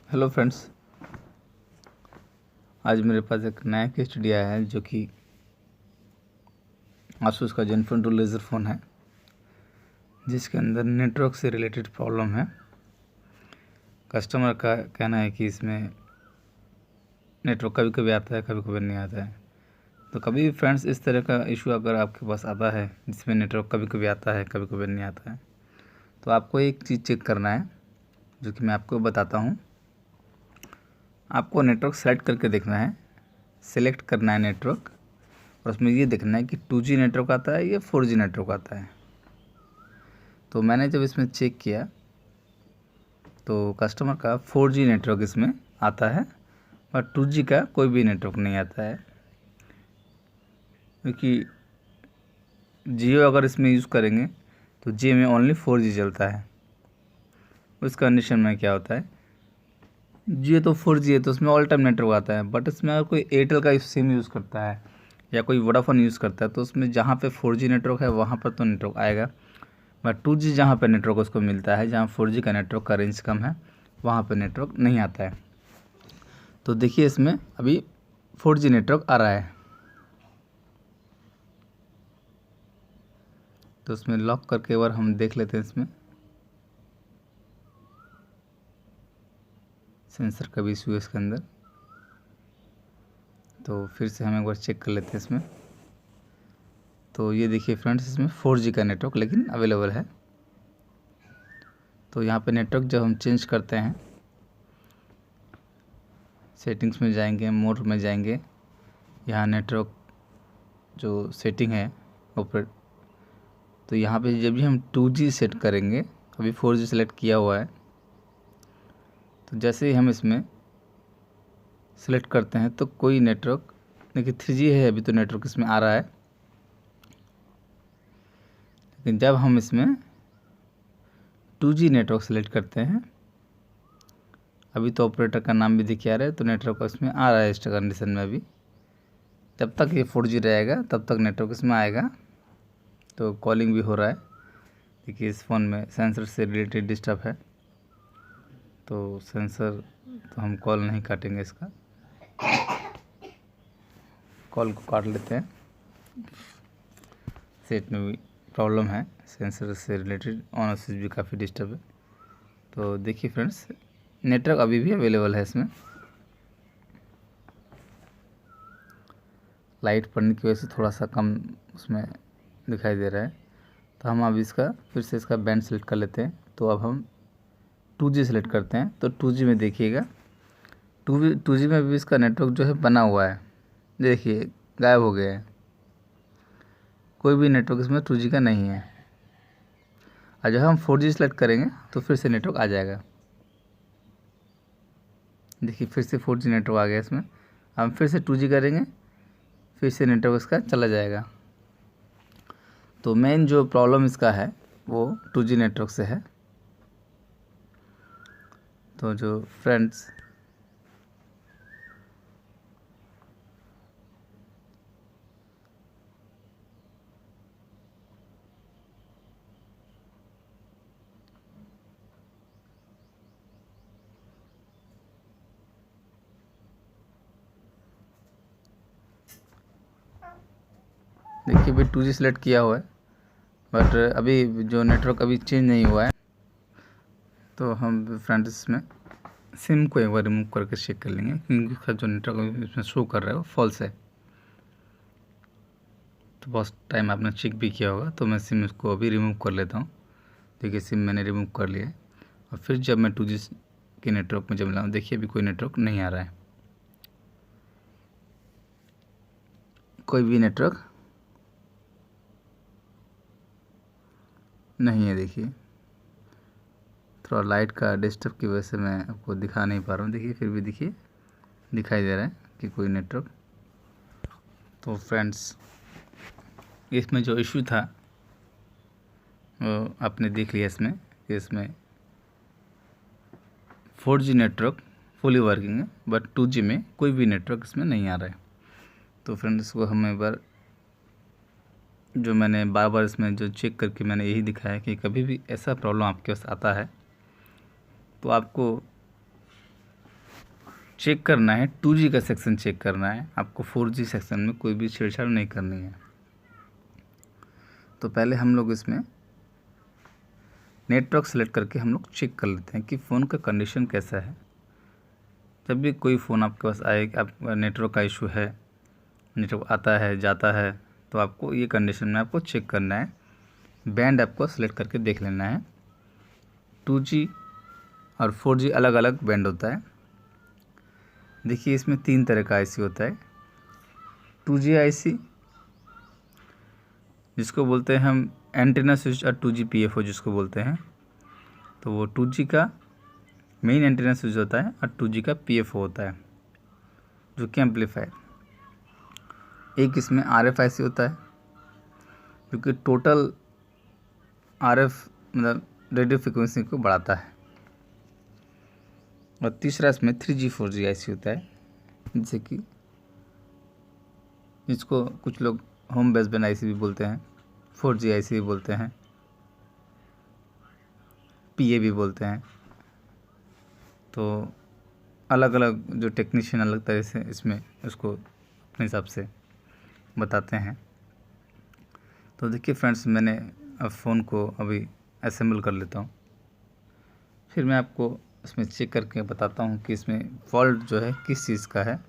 Hello friends, आज मेरे पास एक नया केस स्टडी आया है जो कि आसूस का जेनफोन 2 लेज़र फ़ोन है, जिसके अंदर नेटवर्क से रिलेटेड प्रॉब्लम है। कस्टमर का कहना है कि इसमें नेटवर्क कभी कभी आता है, कभी कभी नहीं आता है। तो कभी भी फ्रेंड्स इस तरह का इशू अगर आपके पास आता है जिसमें नेटवर्क कभी कभी आता है, कभी कभी नहीं आता है, तो आपको एक चीज़ चेक करना है जो कि मैं आपको बताता हूँ। आपको नेटवर्क सेलेक्ट करके देखना है, सेलेक्ट करना है नेटवर्क, और उसमें ये देखना है कि 2G नेटवर्क आता है या 4G नेटवर्क आता है। तो मैंने जब इसमें चेक किया तो कस्टमर का 4G नेटवर्क इसमें आता है और 2G का कोई भी नेटवर्क नहीं आता है, क्योंकि जियो अगर इसमें यूज़ करेंगे तो जियो में ओनली 4G चलता है। उस कंडीशन में क्या होता है, जियो तो 4G है तो उसमें ऑल टाइम नेटवर्क आता है, बट इसमें अगर कोई एयरटेल का सिम यूज़ करता है या कोई वोडाफोन यूज़ करता है तो उसमें जहाँ पे 4G नेटवर्क है वहाँ पर तो नेटवर्क आएगा, बट 2G जहाँ पे नेटवर्क उसको मिलता है, जहाँ 4G का नेटवर्क का रेंज कम है, वहाँ पे नेटवर्क नहीं आता है। तो देखिए इसमें अभी 4G नेटवर्क आ रहा है, तो उसमें लॉक करके एक बार हम देख लेते हैं इसमें सेंसर का भी इशू है इसके अंदर। तो फिर से हम एक बार चेक कर लेते हैं इसमें। तो ये देखिए फ्रेंड्स, इसमें 4G का नेटवर्क लेकिन अवेलेबल है। तो यहाँ पे नेटवर्क जब हम चेंज करते हैं, सेटिंग्स में जाएंगे, मोड में जाएंगे, यहाँ नेटवर्क जो सेटिंग है ऑपरेट, तो यहाँ पे जब भी हम 2G सेट करेंगे, अभी 4G सेलेक्ट किया हुआ है, तो जैसे ही हम इसमें सेलेक्ट करते हैं तो कोई नेटवर्क, देखिए 3G है अभी तो नेटवर्क इसमें आ रहा है, लेकिन जब हम इसमें 2G नेटवर्क सेलेक्ट करते हैं, अभी तो ऑपरेटर का नाम भी दिखा रहा है तो नेटवर्क इसमें आ रहा है इस कंडीशन में। अभी जब तक ये 4G रहेगा तब तक नेटवर्क इसमें आएगा। तो कॉलिंग भी हो रहा है, देखिए इस फ़ोन में सेंसर से रिलेटेड डिस्टर्ब है, तो सेंसर तो हम कॉल नहीं काटेंगे, इसका कॉल को काट लेते हैं। सेट में भी प्रॉब्लम है, सेंसर से रिलेटेड ऑन ऑफ स्विच भी काफ़ी डिस्टर्ब है। तो देखिए फ्रेंड्स, नेटवर्क अभी भी अवेलेबल है इसमें, लाइट पड़ने की वजह से थोड़ा सा कम उसमें दिखाई दे रहा है। तो हम अब इसका फिर से इसका बैंड सेलेक्ट कर लेते हैं। तो अब हम 2G सेलेक्ट करते हैं, तो 2G में देखिएगा 2G में भी इसका नेटवर्क जो है बना हुआ है, देखिए गायब हो गया है, कोई भी नेटवर्क इसमें 2G का नहीं है। और जब हम 4G सेलेक्ट करेंगे तो फिर से नेटवर्क आ जाएगा, देखिए फिर से 4G नेटवर्क आ गया इसमें। हम फिर से 2G करेंगे, फिर से नेटवर्क इसका चला जाएगा। तो मेन जो प्रॉब्लम इसका है वो 2G नेटवर्क से है। तो जो फ्रेंड्स देखिए भाई 2G सेलेक्ट किया हुआ है, बट अभी जो नेटवर्क अभी चेंज नहीं हुआ है। तो हम फ्रेंड्स इसमें सिम को एक बार रिमूव करके चेक कर लेंगे, क्योंकि इसका जो नेटवर्क इसमें शो कर रहा है वो फॉल्स है। तो बहुत टाइम आपने चेक भी किया होगा, तो मैं सिम इसको अभी रिमूव कर लेता हूँ। देखिए सिम मैंने रिमूव कर लिया है, और फिर जब मैं 2G के नेटवर्क में जब मिलाऊँ, देखिए अभी कोई नेटवर्क नहीं आ रहा है, कोई भी नेटवर्क नहीं है। देखिए थोड़ा लाइट का डिस्टर्ब की वजह से मैं आपको दिखा नहीं पा रहा हूँ, देखिए फिर भी देखिए दिखाई दे रहा है कि कोई नेटवर्क। तो फ्रेंड्स, इसमें जो इशू था वो आपने देख लिया इसमें कि इसमें 4G नेटवर्क फुली वर्किंग है, बट 2G में कोई भी नेटवर्क इसमें नहीं आ रहा है। तो फ्रेंड्स, इसको हम एक बार, जो मैंने बार बार इसमें जो चेक करके मैंने यही दिखाया कि कभी भी ऐसा प्रॉब्लम आपके पास आता है तो आपको चेक करना है 2G का सेक्शन चेक करना है, आपको 4G सेक्शन में कोई भी छेड़छाड़ नहीं करनी है। तो पहले हम लोग इसमें नेटवर्क सेलेक्ट करके हम लोग चेक कर लेते हैं कि फ़ोन का कंडीशन कैसा है। जब भी कोई फ़ोन आपके पास आए, आपका नेटवर्क का इशू है, नेटवर्क आता है जाता है, तो आपको ये कंडीशन में आपको चेक करना है। बैंड आपको सेलेक्ट करके देख लेना है। 2G और 4G अलग अलग बैंड होता है। देखिए इसमें 3 तरह का आईसी होता है। 2G आईसी जिसको बोलते हैं हम एंटीना स्विच, और 2G PFO जिसको बोलते हैं। तो वो 2G का मेन एंटीना स्विच होता है और 2G का PFO होता है जो कि एम्पलीफायर। एक इसमें RF आईसी होता है जो कि टोटल RF मतलब रेडियो फ्रिक्वेंसी को बढ़ाता है। और तीसरा इसमें 3G 4G आईसी होता है, जैसे कि जिसको कुछ लोग होम बेसबैंड आईसी भी बोलते हैं, 4G आईसी भी बोलते हैं, PA भी बोलते हैं। तो अलग अलग जो टेक्नीशियन अलग तरह से इसमें उसको अपने हिसाब से बताते हैं। तो देखिए फ्रेंड्स, मैंने अब फ़ोन को अभी असेंबल कर लेता हूँ, फिर मैं आपको इसमें चेक करके बताता हूँ कि इसमें फॉल्ट जो है किस चीज़ का है,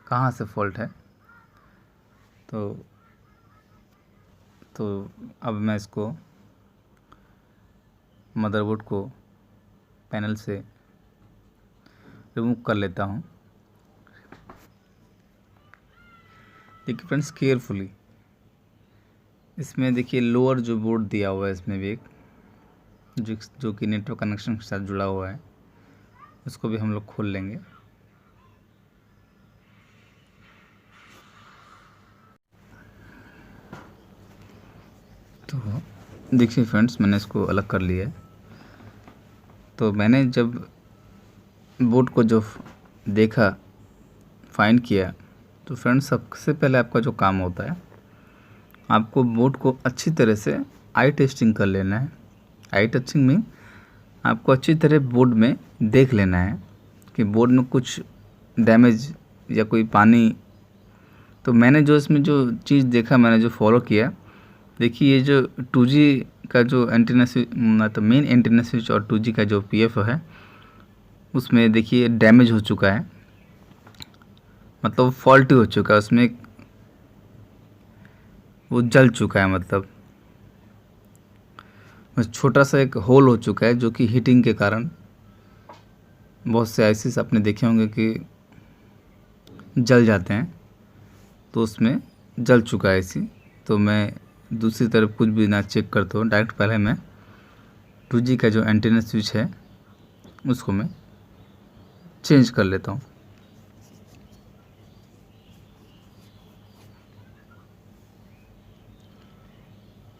कहाँ से फॉल्ट है। तो अब मैं इसको मदरबोर्ड को पैनल से रिमूव कर लेता हूँ। देखिए फ्रेंड्स, केयरफुली इसमें देखिए लोअर जो बोर्ड दिया हुआ है इसमें भी एक जो कि नेटवर्क कनेक्शन के साथ जुड़ा हुआ है, उसको भी हम लोग खोल लेंगे। तो देखिए फ्रेंड्स, मैंने इसको अलग कर लिया है। तो मैंने जब बोर्ड को जो देखा, फाइंड किया, तो फ्रेंड्स सबसे पहले आपका जो काम होता है, आपको बोर्ड को अच्छी तरह से आई टेस्टिंग कर लेना है। आई टेस्टिंग में आपको अच्छी तरह बोर्ड में देख लेना है कि बोर्ड में कुछ डैमेज या कोई पानी। तो मैंने जो इसमें जो चीज़ देखा, मैंने जो फॉलो किया, देखिए ये जो 2G का जो एंटीना स्विच, मतलब मेन एंटीना स्विच और 2G का जो PFO है, उसमें देखिए डैमेज हो चुका है, मतलब फॉल्टी हो चुका है, उसमें वो जल चुका है, मतलब बस छोटा सा एक होल हो चुका है, जो कि हीटिंग के कारण बहुत से आईसीस आपने देखे होंगे कि जल जाते हैं, तो उसमें जल चुका है आईसी। तो मैं दूसरी तरफ कुछ भी ना चेक करता हूँ, डायरेक्ट पहले मैं 2G का जो एंटीना स्विच है उसको मैं चेंज कर लेता हूँ।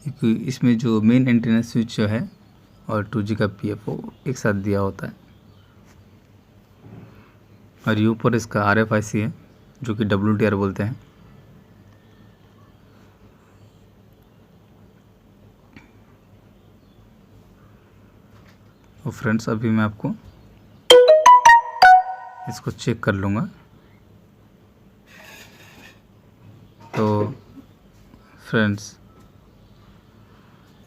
क्योंकि इसमें जो मेन एंटीना स्विच जो है और 2G का PFO एक साथ दिया होता है, और ये ऊपर इसका RF आईसी है जो कि WDR बोलते हैं। तो फ्रेंड्स, अभी मैं आपको इसको चेक कर लूँगा। तो फ्रेंड्स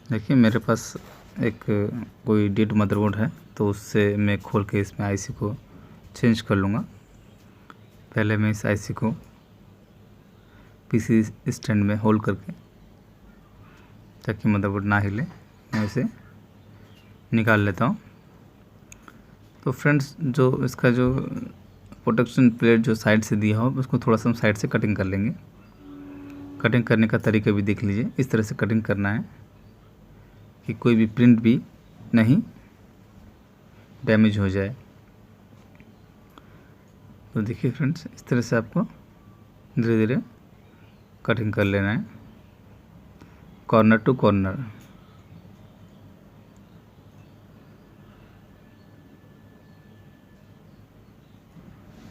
देखिए, मेरे पास एक कोई डेड मदरबोर्ड है, तो उससे मैं खोल के इसमें आईसी को चेंज कर लूँगा। पहले मैं इस आईसी को पीसी स्टैंड में होल्ड करके, ताकि मदरबोर्ड ना हिले, मैं इसे निकाल लेता हूँ। तो फ्रेंड्स, जो इसका जो प्रोटेक्शन प्लेट जो साइड से दिया हो, उसको थोड़ा सा हम साइड से कटिंग कर लेंगे। कटिंग करने का तरीका भी देख लीजिए, इस तरह से कटिंग करना है कि कोई भी प्रिंट भी नहीं डैमेज हो जाए। तो देखिए फ्रेंड्स, इस तरह से आपको धीरे धीरे कटिंग कर लेना है, कॉर्नर टू कॉर्नर।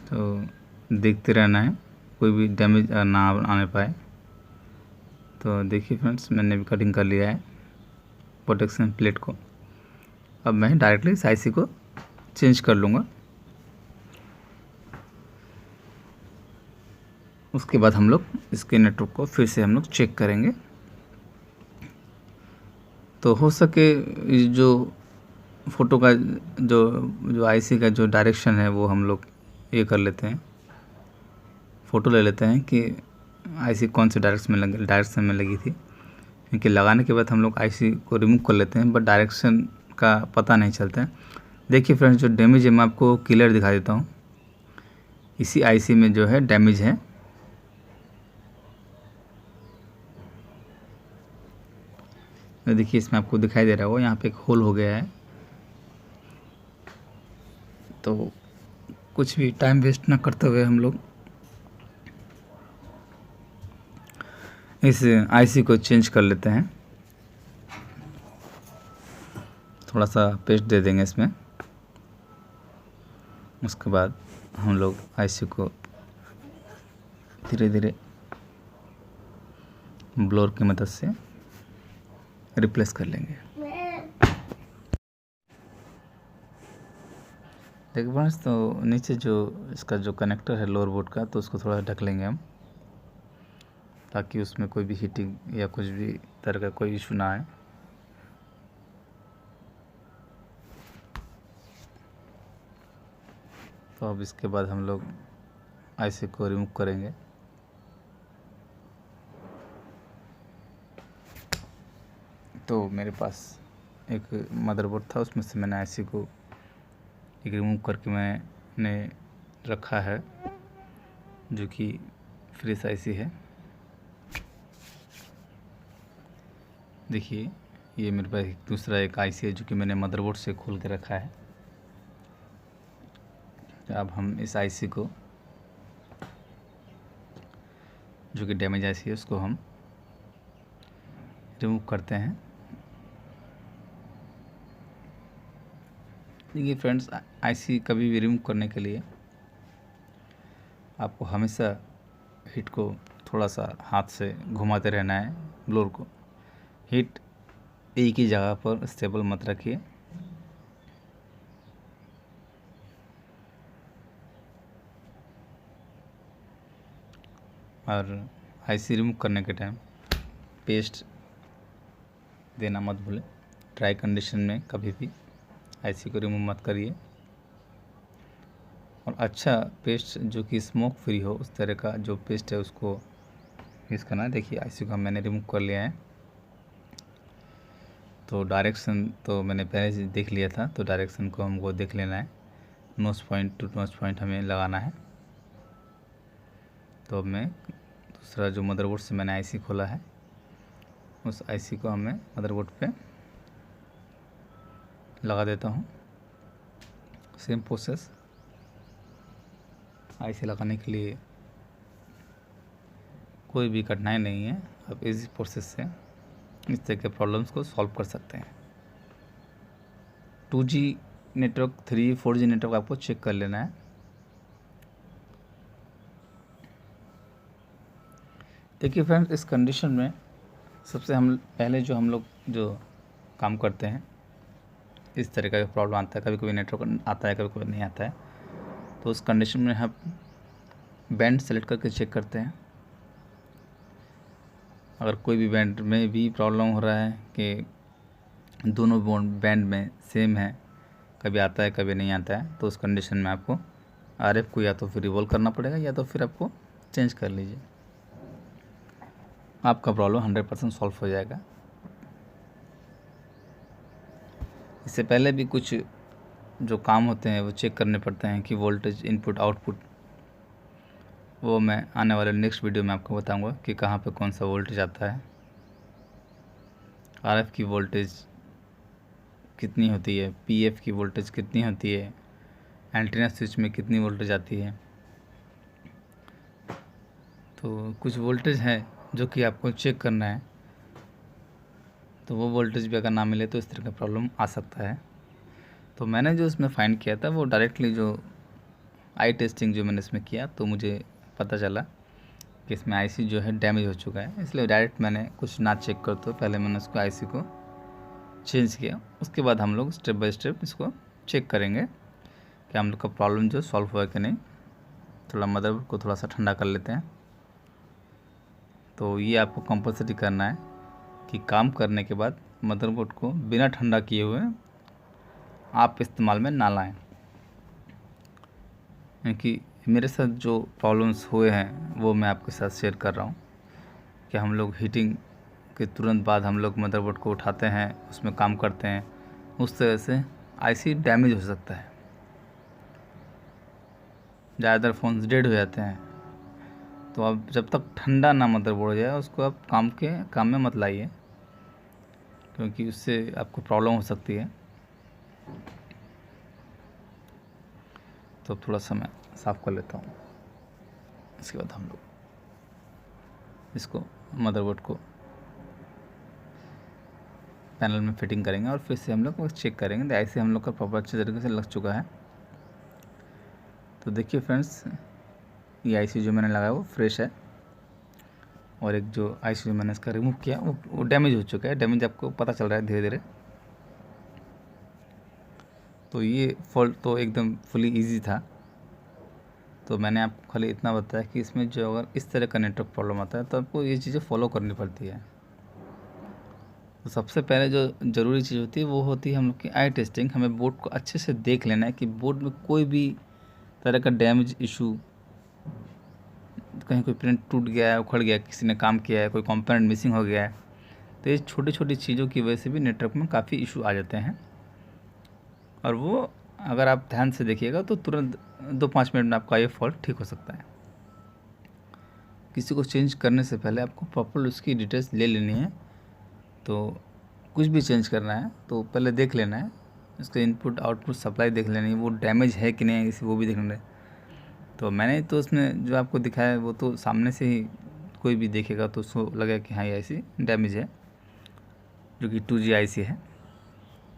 तो देखते रहना है, कोई भी डैमेज ना आने पाए। तो देखिए फ्रेंड्स, मैंने भी कटिंग कर लिया है प्रोटेक्शन प्लेट को। अब मैं डायरेक्टली इस आईसी को चेंज कर लूँगा। उसके बाद हम लोग इसके नेटवर्क को फिर से हम लोग चेक करेंगे। तो हो सके जो फ़ोटो का जो आईसी का जो डायरेक्शन है वो हम लोग ये कर लेते हैं, फ़ोटो ले लेते हैं कि आईसी कौन से डायरेक्शन में लगी थी, क्योंकि लगाने के बाद हम लोग आईसी को रिमूव कर लेते हैं बट डायरेक्शन का पता नहीं चलता है। देखिए फ्रेंड्स, जो डैमेज है मैं आपको क्लियर दिखा देता हूँ। इसी आईसी में जो है डैमेज है। देखिए इसमें आपको दिखाई दे रहा होगा, यहाँ पे एक होल हो गया है। तो कुछ भी टाइम वेस्ट ना करते हुए हम लोग इस आईसी को चेंज कर लेते हैं। थोड़ा सा पेस्ट दे देंगे इसमें। उसके बाद हम लोग आईसी को धीरे धीरे ब्लोर की मदद से रिप्लेस कर लेंगे। देखिए फ्रेंड्स, तो नीचे जो इसका जो कनेक्टर है लोअर बोर्ड का, तो उसको थोड़ा ढक लेंगे हम, ताकि उसमें कोई भी हीटिंग या कुछ भी तरह का कोई इशू ना आए। तो अब इसके बाद हम लोग आईसी को रिमूव करेंगे। तो मेरे पास एक मदरबोर्ड था, उसमें से मैंने आईसी को एक रिमूव करके मैंने रखा है, जो कि फ्रेश आईसी है। देखिए ये मेरे पास दूसरा एक आईसी है जो कि मैंने मदरबोर्ड से खोल के रखा है। अब हम इस आईसी को, जो कि डैमेज आईसी है, उसको हम रिमूव करते हैं। देखिए फ्रेंड्स, आईसी कभी भी रिमूव करने के लिए आपको हमेशा हीट को थोड़ा सा हाथ से घुमाते रहना है। ब्लोर को हीट एक ही जगह पर स्टेबल मत रखिए। और आईसी रिमूव करने के टाइम पेस्ट देना मत भूलें। ड्राई कंडीशन में कभी भी आईसी को रिमूव मत करिए। और अच्छा पेस्ट जो कि स्मोक फ्री हो, उस तरह का जो पेस्ट है उसको यूज़ करना है। देखिए आईसी को मैंने रिमूव कर लिया है। तो डायरेक्शन तो मैंने पहले से देख लिया था, तो डायरेक्शन को हमको देख लेना है। Nose point to nose point हमें लगाना है। तो अब मैं दूसरा जो मदरबोर्ड से मैंने आईसी खोला है, उस आईसी को हमें मदरबोर्ड पे लगा देता हूँ। Same process. आईसी लगाने के लिए कोई भी कठिनाई नहीं है। आप इजी प्रोसेस से इस तरह के प्रॉब्लम्स को सॉल्व कर सकते हैं। 2G network, 3G 4G network आपको चेक कर लेना है। देखिए फ्रेंड्स, इस कंडीशन में सबसे हम पहले जो हम लोग जो काम करते हैं, इस तरह का प्रॉब्लम आता है, कभी कभी नेटवर्क आता है, कभी कभी नहीं आता है। तो उस कंडीशन में हम बैंड सेलेक्ट करके चेक करते हैं। अगर कोई भी बैंड में भी प्रॉब्लम हो रहा है कि दोनों बैंड में सेम है, कभी आता है कभी नहीं आता है, तो उस कंडीशन में आपको आरएफ को या तो फिर रिवॉल्व करना पड़ेगा या तो फिर आपको चेंज कर लीजिए। आपका प्रॉब्लम 100% सॉल्व हो जाएगा। इससे पहले भी कुछ जो काम होते हैं वो चेक करने पड़ते हैं कि वोल्टेज इनपुट आउटपुट, वो मैं आने वाले नेक्स्ट वीडियो में आपको बताऊंगा कि कहाँ पे कौन सा वोल्टेज आता है। आरएफ की वोल्टेज कितनी होती है, पीएफ की वोल्टेज कितनी होती है, एंटीना स्विच में कितनी वोल्टेज आती है। तो कुछ वोल्टेज है जो कि आपको चेक करना है। तो वो वोल्टेज भी अगर ना मिले तो इस तरह का प्रॉब्लम आ सकता है। तो मैंने जो इसमें फाइंड किया था वो डायरेक्टली जो आई टेस्टिंग जो मैंने इसमें किया, तो मुझे पता चला कि इसमें आईसी जो है डैमेज हो चुका है। इसलिए डायरेक्ट मैंने कुछ ना चेक करते हुए पहले मैंने उसको आईसी को चेंज किया। उसके बाद हम लोग स्टेप बाय स्टेप इसको चेक करेंगे कि हम लोग का प्रॉब्लम जो सॉल्व हुआ कि नहीं। थोड़ा मदरबोर्ड को थोड़ा सा ठंडा कर लेते हैं। तो ये आपको कंपलसरी करना है कि काम करने के बाद मदरबोर्ड को बिना ठंडा किए हुए आप इस्तेमाल में ना लाएं। क्योंकि मेरे साथ जो प्रॉब्लम्स हुए हैं वो मैं आपके साथ शेयर कर रहा हूँ कि हम लोग हीटिंग के तुरंत बाद हम लोग मदरबोर्ड को उठाते हैं, उसमें काम करते हैं, उस तरह से आईसी डैमेज हो सकता है, ज़्यादातर फ़ोन्स डेड हो जाते हैं। तो अब जब तक ठंडा ना मदरबोर्ड हो जाए उसको आप काम में मत लाइए, क्योंकि उससे आपको प्रॉब्लम हो सकती है। तो थोड़ा सा मैं साफ़ कर लेता हूँ। इसके बाद हम लोग इसको मदरबोर्ड को पैनल में फिटिंग करेंगे और फिर से हम लोग चेक करेंगे। तो ऐसे हम लोग का प्रॉपर अच्छे तरीके से लग चुका है। तो देखिए फ्रेंड्स, ये आईसी जो मैंने लगाया वो फ्रेश है, और एक जो आईसी जो मैंने इसका रिमूव किया वो डैमेज हो चुका है। डैमेज आपको पता चल रहा है धीरे धीरे। तो ये फॉल्ट तो एकदम फुली इजी था। तो मैंने आपको खाली इतना बताया कि इसमें जो अगर इस तरह का नेटवर्क प्रॉब्लम आता है तो आपको ये चीज़ें फॉलो करनी पड़ती है। तो सबसे पहले जो ज़रूरी चीज़ होती है वो होती है हम लोग की आई टेस्टिंग। हमें बोर्ड को अच्छे से देख लेना है कि बोर्ड में कोई भी तरह का डैमेज इशू, कहीं कोई प्रिंट टूट गया है, उखड़ गया, किसी ने काम किया है, कोई कंपोनेंट मिसिंग हो गया है। तो ये छोटी छोटी चीज़ों की वजह से भी नेटवर्क में काफ़ी इशू आ जाते हैं, और वो अगर आप ध्यान से देखिएगा तो तुरंत 2-5 मिनट में आपका ये फॉल्ट ठीक हो सकता है। किसी को चेंज करने से पहले आपको प्रॉपर उसकी डिटेल्स ले लेनी है। तो कुछ भी चेंज करना है तो पहले देख लेना है, उसका इनपुट आउटपुट सप्लाई देख लेनी है, वो डैमेज है कि नहीं है इसी वो भी देखना है। तो मैंने तो उसमें जो आपको दिखाया है वो तो सामने से ही कोई भी देखेगा तो उसको लगेगा कि हाँ ये आईसी डैमेज है, जो कि 2G आईसी है।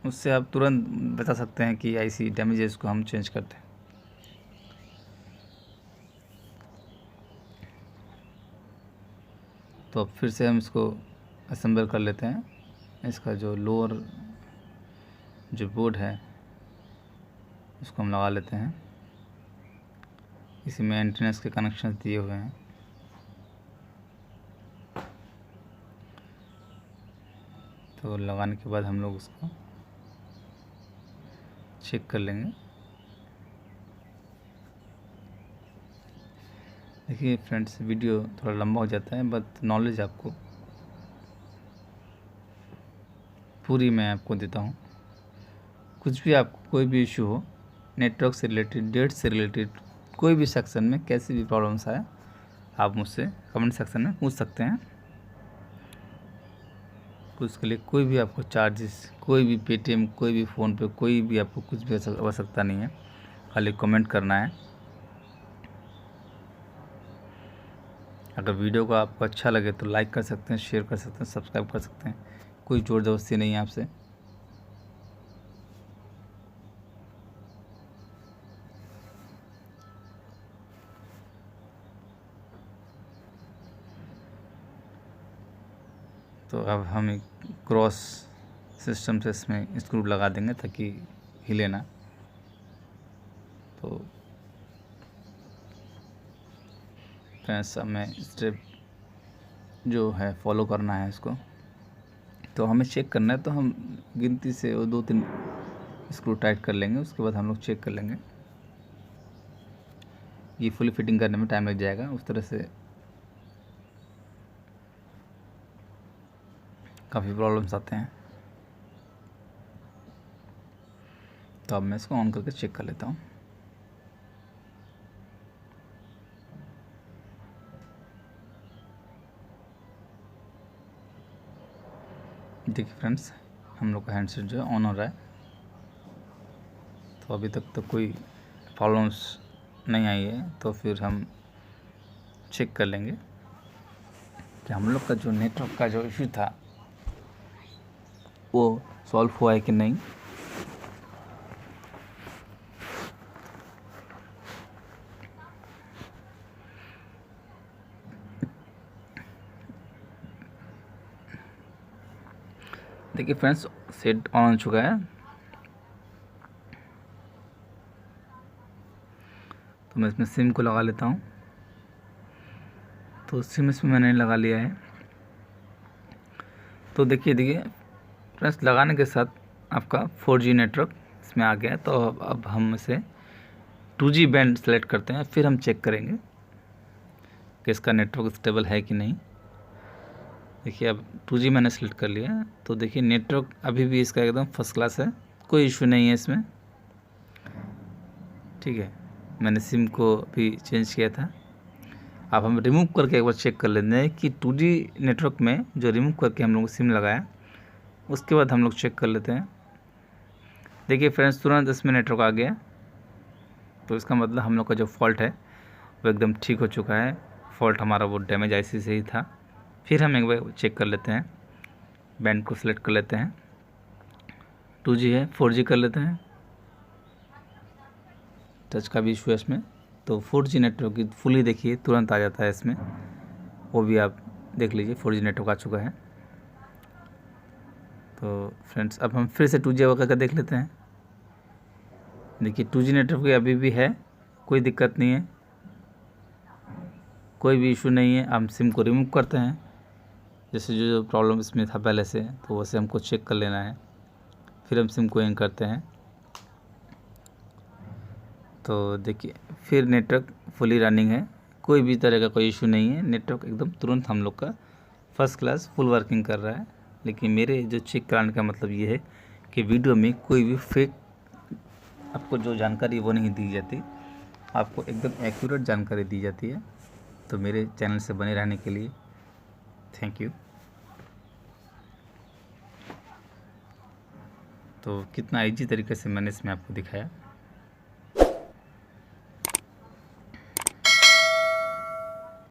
उससे आप तुरंत बता सकते हैं कि आईसी डैमेज है, इसको हम चेंज करते हैं। तो अब फिर से हम इसको असेंबल कर लेते हैं। इसका जो लोअर जो बोर्ड है उसको हम लगा लेते हैं। इसी में एंटीनास के कनेक्शन दिए हुए हैं। तो लगाने के बाद हम लोग उसको चेक कर लेंगे। देखिए फ्रेंड्स, वीडियो थोड़ा लंबा हो जाता है, बट नॉलेज आपको पूरी मैं आपको देता हूँ। कुछ भी आपको कोई भी इशू हो, नेटवर्क से रिलेटेड, डेट से रिलेटेड, कोई भी सेक्शन में कैसी भी प्रॉब्लम्स आए, आप मुझसे कमेंट सेक्शन में पूछ सकते हैं। उसके लिए कोई भी आपको चार्जेस, कोई भी पेटीएम, कोई भी फ़ोन पे, कोई भी आपको कुछ भी आवश्यकता नहीं है, खाली कमेंट करना है। अगर वीडियो को आपको अच्छा लगे तो लाइक कर सकते हैं, शेयर कर सकते हैं, सब्सक्राइब कर सकते हैं। कोई ज़ोर ज़बरदस्ती नहीं है आपसे। तो अब हम एक क्रॉस सिस्टम से इसमें स्क्रू लगा देंगे ताकि हिले ना। तो फ्रेंड्स, हमें स्टेप जो है फॉलो करना है इसको। तो हमें चेक करना है, तो हम गिनती से वो 2-3 स्क्रू टाइट कर लेंगे। उसके बाद हम लोग चेक कर लेंगे। ये फुली फिटिंग करने में टाइम लग जाएगा, उस तरह से काफ़ी प्रॉब्लम्स आते हैं। तो अब मैं इसको ऑन करके चेक कर लेता हूँ। देखिए फ्रेंड्स, हम लोग का हैंडसेट जो है ऑन हो रहा है। तो अभी तक तो कोई प्रॉब्लम्स नहीं आई है। तो फिर हम चेक कर लेंगे कि हम लोग का जो नेटवर्क का जो इशू था वो सॉल्व हुआ है कि नहीं। देखिए फ्रेंड्स, सेट ऑन हो चुका है। तो मैं इसमें सिम को लगा लेता हूँ। तो सिम इसमें मैंने लगा लिया है। तो देखिए फ्रेंड्स, लगाने के साथ आपका 4G नेटवर्क इसमें आ गया है। तो अब हम इसे 2G बैंड सेलेक्ट करते हैं, फिर हम चेक करेंगे कि इसका नेटवर्क स्टेबल है कि नहीं। देखिए अब 2G मैंने सेलेक्ट कर लिया है। तो देखिए नेटवर्क अभी भी इसका एकदम फर्स्ट क्लास है, कोई इशू नहीं है इसमें। ठीक है, मैंने सिम को भी चेंज किया था। अब हम रिमूव करके एक बार चेक कर लेते हैं कि 2G नेटवर्क में जो रिमूव करके हम लोग सिम लगाया, उसके बाद हम लोग चेक कर लेते हैं। देखिए फ्रेंड्स, तुरंत इसमें नेटवर्क आ गया। तो इसका मतलब हम लोग का जो फॉल्ट है वो एकदम ठीक हो चुका है। फॉल्ट हमारा वो डैमेज आईसी से ही था। फिर हम एक बार चेक कर लेते हैं, बैंड को सिलेक्ट कर लेते हैं। 2G है, 4G कर लेते हैं। टच का भी इशू है इसमें, तो 4G नेटवर्क की फुली देखिए तुरंत आ जाता है इसमें। वो भी आप देख लीजिए, 4G नेटवर्क आ चुका है। तो फ्रेंड्स, अब हम फिर से 2G वगैरह का देख लेते हैं। देखिए 2G नेटवर्क अभी भी है, कोई दिक्कत नहीं है, कोई भी इशू नहीं है। हम सिम को रिमूव करते हैं, जैसे जो प्रॉब्लम इसमें था पहले से, तो वैसे हमको चेक कर लेना है। फिर हम सिम को इन करते हैं। तो देखिए फिर नेटवर्क फुली रनिंग है, कोई भी तरह का कोई इशू नहीं है। नेटवर्क एकदम तुरंत हम लोग का फर्स्ट क्लास फुल वर्किंग कर रहा है। लेकिन मेरे जो चेक कराने का मतलब ये है कि वीडियो में कोई भी फेक आपको जो जानकारी वो नहीं दी जाती, आपको एकदम एक्यूरेट जानकारी दी जाती है। तो मेरे चैनल से बने रहने के लिए थैंक यू। तो कितना ईजी तरीके से मैंने इसमें आपको दिखाया।